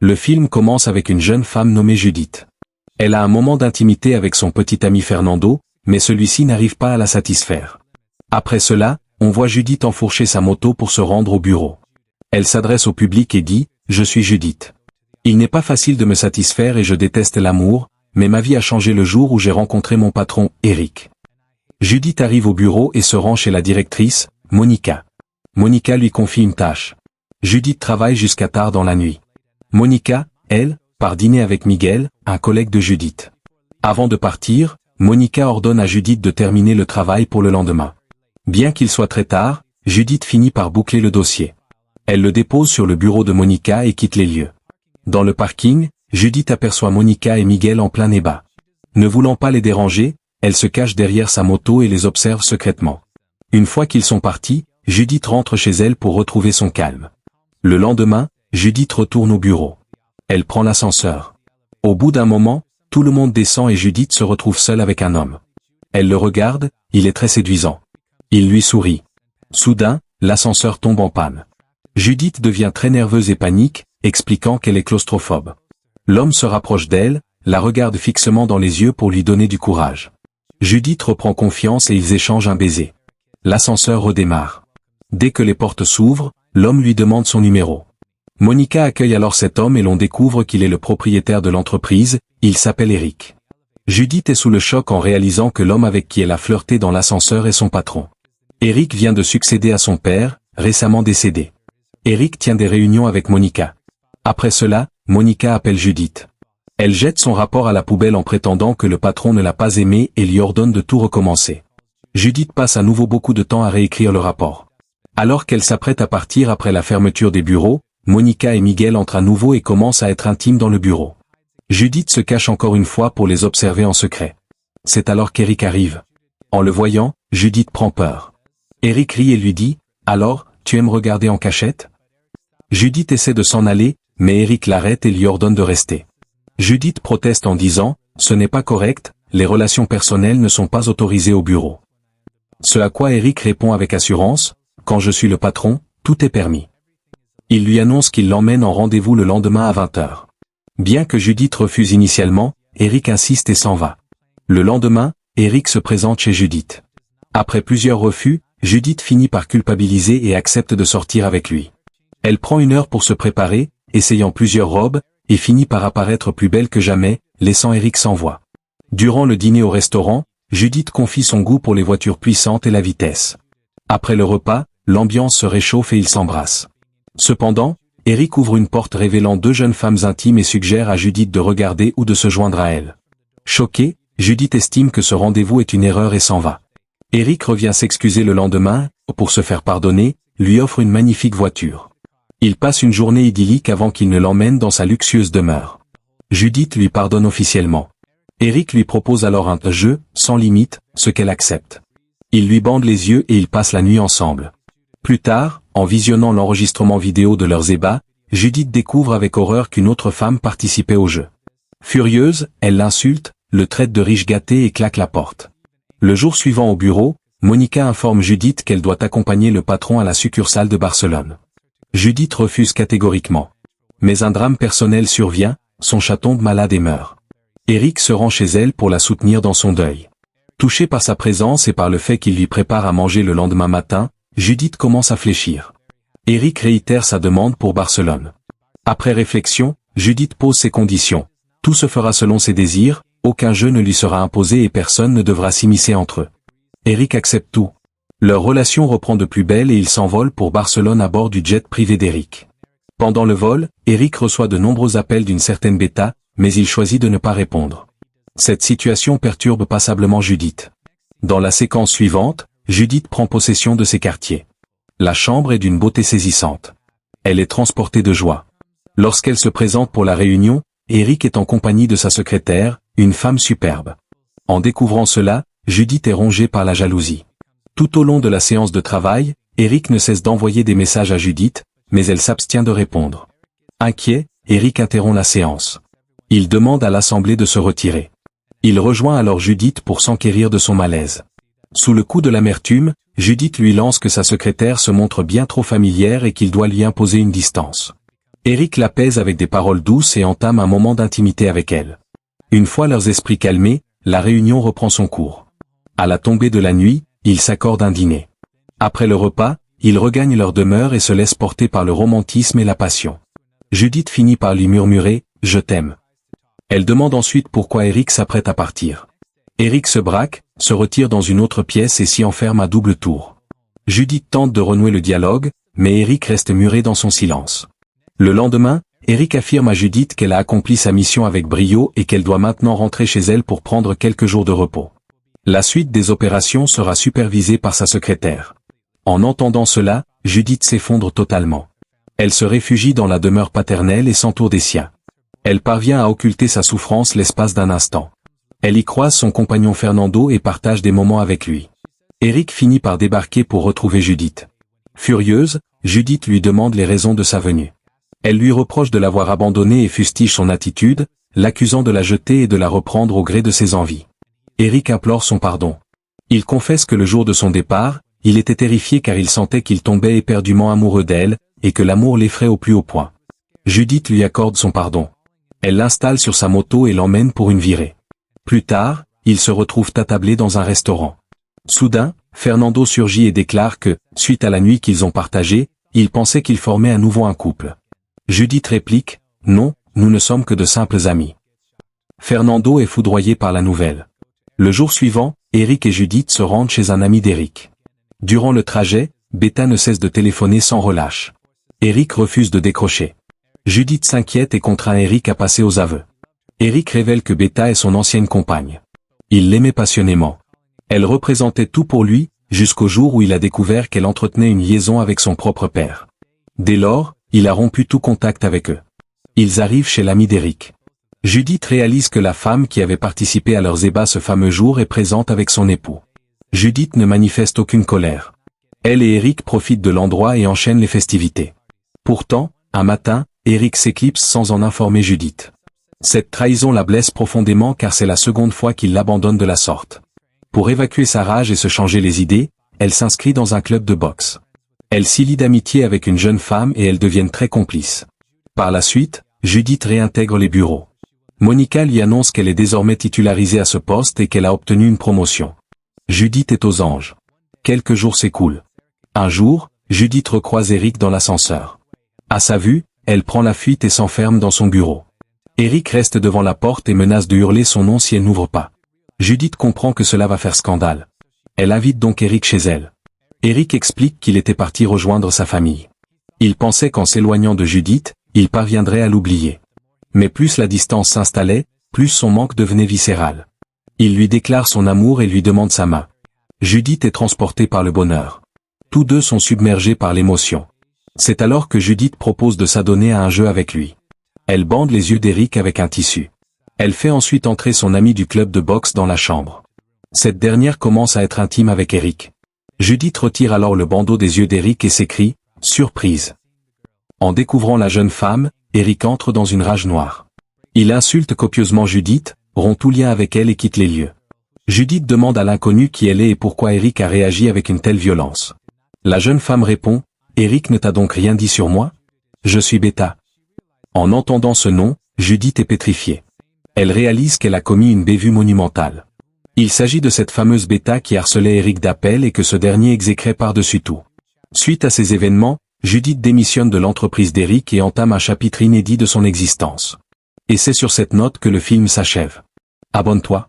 Le film commence avec une jeune femme nommée Judith. Elle a un moment d'intimité avec son petit ami Fernando, mais celui-ci n'arrive pas à la satisfaire. Après cela, on voit Judith enfourcher sa moto pour se rendre au bureau. Elle s'adresse au public et dit « Je suis Judith. Il n'est pas facile de me satisfaire et je déteste l'amour, mais ma vie a changé le jour où j'ai rencontré mon patron, Eric. » Judith arrive au bureau et se rend chez la directrice, Monica. Monica lui confie une tâche. Judith travaille jusqu'à tard dans la nuit. Monica, elle, part dîner avec Miguel, un collègue de Judith. Avant de partir, Monica ordonne à Judith de terminer le travail pour le lendemain. Bien qu'il soit très tard, Judith finit par boucler le dossier. Elle le dépose sur le bureau de Monica et quitte les lieux. Dans le parking, Judith aperçoit Monica et Miguel en plein débat. Ne voulant pas les déranger, elle se cache derrière sa moto et les observe secrètement. Une fois qu'ils sont partis, Judith rentre chez elle pour retrouver son calme. Le lendemain, Judith retourne au bureau. Elle prend l'ascenseur. Au bout d'un moment, tout le monde descend et Judith se retrouve seule avec un homme. Elle le regarde, il est très séduisant. Il lui sourit. Soudain, l'ascenseur tombe en panne. Judith devient très nerveuse et panique, expliquant qu'elle est claustrophobe. L'homme se rapproche d'elle, la regarde fixement dans les yeux pour lui donner du courage. Judith reprend confiance et ils échangent un baiser. L'ascenseur redémarre. Dès que les portes s'ouvrent, l'homme lui demande son numéro. Monica accueille alors cet homme et l'on découvre qu'il est le propriétaire de l'entreprise, il s'appelle Eric. Judith est sous le choc en réalisant que l'homme avec qui elle a flirté dans l'ascenseur est son patron. Eric vient de succéder à son père, récemment décédé. Eric tient des réunions avec Monica. Après cela, Monica appelle Judith. Elle jette son rapport à la poubelle en prétendant que le patron ne l'a pas aimé et lui ordonne de tout recommencer. Judith passe à nouveau beaucoup de temps à réécrire le rapport. Alors qu'elle s'apprête à partir après la fermeture des bureaux, Monica et Miguel entrent à nouveau et commencent à être intimes dans le bureau. Judith se cache encore une fois pour les observer en secret. C'est alors qu'Eric arrive. En le voyant, Judith prend peur. Eric rit et lui dit « Alors, tu aimes regarder en cachette ?» Judith essaie de s'en aller, mais Eric l'arrête et lui ordonne de rester. Judith proteste en disant « Ce n'est pas correct, les relations personnelles ne sont pas autorisées au bureau. » Ce à quoi Eric répond avec assurance « Quand je suis le patron, tout est permis. » Il lui annonce qu'il l'emmène en rendez-vous le lendemain à 20h. Bien que Judith refuse initialement, Eric insiste et s'en va. Le lendemain, Eric se présente chez Judith. Après plusieurs refus, Judith finit par culpabiliser et accepte de sortir avec lui. Elle prend une heure pour se préparer, essayant plusieurs robes, et finit par apparaître plus belle que jamais, laissant Eric sans voix. Durant le dîner au restaurant, Judith confie son goût pour les voitures puissantes et la vitesse. Après le repas, l'ambiance se réchauffe et ils s'embrassent. Cependant, Eric ouvre une porte révélant deux jeunes femmes intimes et suggère à Judith de regarder ou de se joindre à elle. Choquée, Judith estime que ce rendez-vous est une erreur et s'en va. Eric revient s'excuser le lendemain, pour se faire pardonner, lui offre une magnifique voiture. Il passe une journée idyllique avant qu'il ne l'emmène dans sa luxueuse demeure. Judith lui pardonne officiellement. Eric lui propose alors un jeu, sans limite, ce qu'elle accepte. Il lui bande les yeux et ils passent la nuit ensemble. Plus tard, en visionnant l'enregistrement vidéo de leurs ébats, Judith découvre avec horreur qu'une autre femme participait au jeu. Furieuse, elle l'insulte, le traite de riche gâté et claque la porte. Le jour suivant au bureau, Monica informe Judith qu'elle doit accompagner le patron à la succursale de Barcelone. Judith refuse catégoriquement. Mais un drame personnel survient, son chat tombe malade et meurt. Eric se rend chez elle pour la soutenir dans son deuil. Touchée par sa présence et par le fait qu'il lui prépare à manger le lendemain matin, Judith commence à fléchir. Eric réitère sa demande pour Barcelone. Après réflexion, Judith pose ses conditions. Tout se fera selon ses désirs, aucun jeu ne lui sera imposé et personne ne devra s'immiscer entre eux. Eric accepte tout. Leur relation reprend de plus belle et ils s'envolent pour Barcelone à bord du jet privé d'Eric. Pendant le vol, Eric reçoit de nombreux appels d'une certaine Beta, mais il choisit de ne pas répondre. Cette situation perturbe passablement Judith. Dans la séquence suivante, Judith prend possession de ses quartiers. La chambre est d'une beauté saisissante. Elle est transportée de joie. Lorsqu'elle se présente pour la réunion, Eric est en compagnie de sa secrétaire, une femme superbe. En découvrant cela, Judith est rongée par la jalousie. Tout au long de la séance de travail, Eric ne cesse d'envoyer des messages à Judith, mais elle s'abstient de répondre. Inquiet, Eric interrompt la séance. Il demande à l'assemblée de se retirer. Il rejoint alors Judith pour s'enquérir de son malaise. Sous le coup de l'amertume, Judith lui lance que sa secrétaire se montre bien trop familière et qu'il doit lui imposer une distance. Eric l'apaise avec des paroles douces et entame un moment d'intimité avec elle. Une fois leurs esprits calmés, la réunion reprend son cours. À la tombée de la nuit, ils s'accordent un dîner. Après le repas, ils regagnent leur demeure et se laissent porter par le romantisme et la passion. Judith finit par lui murmurer « Je t'aime ». Elle demande ensuite pourquoi Eric s'apprête à partir. Eric se braque, se retire dans une autre pièce et s'y enferme à double tour. Judith tente de renouer le dialogue, mais Eric reste muré dans son silence. Le lendemain, Eric affirme à Judith qu'elle a accompli sa mission avec brio et qu'elle doit maintenant rentrer chez elle pour prendre quelques jours de repos. La suite des opérations sera supervisée par sa secrétaire. En entendant cela, Judith s'effondre totalement. Elle se réfugie dans la demeure paternelle et s'entoure des siens. Elle parvient à occulter sa souffrance l'espace d'un instant. Elle y croise son compagnon Fernando et partage des moments avec lui. Eric finit par débarquer pour retrouver Judith. Furieuse, Judith lui demande les raisons de sa venue. Elle lui reproche de l'avoir abandonnée et fustige son attitude, l'accusant de la jeter et de la reprendre au gré de ses envies. Eric implore son pardon. Il confesse que le jour de son départ, il était terrifié car il sentait qu'il tombait éperdument amoureux d'elle, et que l'amour l'effraie au plus haut point. Judith lui accorde son pardon. Elle l'installe sur sa moto et l'emmène pour une virée. Plus tard, ils se retrouvent attablés dans un restaurant. Soudain, Fernando surgit et déclare que, suite à la nuit qu'ils ont partagée, il pensait qu'ils formaient à nouveau un couple. Judith réplique « Non, nous ne sommes que de simples amis ». Fernando est foudroyé par la nouvelle. Le jour suivant, Eric et Judith se rendent chez un ami d'Eric. Durant le trajet, Beta ne cesse de téléphoner sans relâche. Eric refuse de décrocher. Judith s'inquiète et contraint Eric à passer aux aveux. Eric révèle que Beta est son ancienne compagne. Il l'aimait passionnément. Elle représentait tout pour lui, jusqu'au jour où il a découvert qu'elle entretenait une liaison avec son propre père. Dès lors, il a rompu tout contact avec eux. Ils arrivent chez l'ami d'Eric. Judith réalise que la femme qui avait participé à leurs ébats ce fameux jour est présente avec son époux. Judith ne manifeste aucune colère. Elle et Eric profitent de l'endroit et enchaînent les festivités. Pourtant, un matin, Eric s'éclipse sans en informer Judith. Cette trahison la blesse profondément car c'est la seconde fois qu'il l'abandonne de la sorte. Pour évacuer sa rage et se changer les idées, elle s'inscrit dans un club de boxe. Elle s'y lie d'amitié avec une jeune femme et elles deviennent très complices. Par la suite, Judith réintègre les bureaux. Monica lui annonce qu'elle est désormais titularisée à ce poste et qu'elle a obtenu une promotion. Judith est aux anges. Quelques jours s'écoulent. Un jour, Judith recroise Eric dans l'ascenseur. À sa vue, elle prend la fuite et s'enferme dans son bureau. Eric reste devant la porte et menace de hurler son nom si elle n'ouvre pas. Judith comprend que cela va faire scandale. Elle invite donc Eric chez elle. Eric explique qu'il était parti rejoindre sa famille. Il pensait qu'en s'éloignant de Judith, il parviendrait à l'oublier. Mais plus la distance s'installait, plus son manque devenait viscéral. Il lui déclare son amour et lui demande sa main. Judith est transportée par le bonheur. Tous deux sont submergés par l'émotion. C'est alors que Judith propose de s'adonner à un jeu avec lui. Elle bande les yeux d'Eric avec un tissu. Elle fait ensuite entrer son ami du club de boxe dans la chambre. Cette dernière commence à être intime avec Eric. Judith retire alors le bandeau des yeux d'Eric et s'écrie « Surprise ». En découvrant la jeune femme, Eric entre dans une rage noire. Il insulte copieusement Judith, rompt tout lien avec elle et quitte les lieux. Judith demande à l'inconnu qui elle est et pourquoi Eric a réagi avec une telle violence. La jeune femme répond « Eric ne t'a donc rien dit sur moi ? Je suis Beta ». En entendant ce nom, Judith est pétrifiée. Elle réalise qu'elle a commis une bévue monumentale. Il s'agit de cette fameuse Beta qui harcelait Eric d'appel et que ce dernier exécrait par-dessus tout. Suite à ces événements, Judith démissionne de l'entreprise d'Eric et entame un chapitre inédit de son existence. Et c'est sur cette note que le film s'achève. Abonne-toi.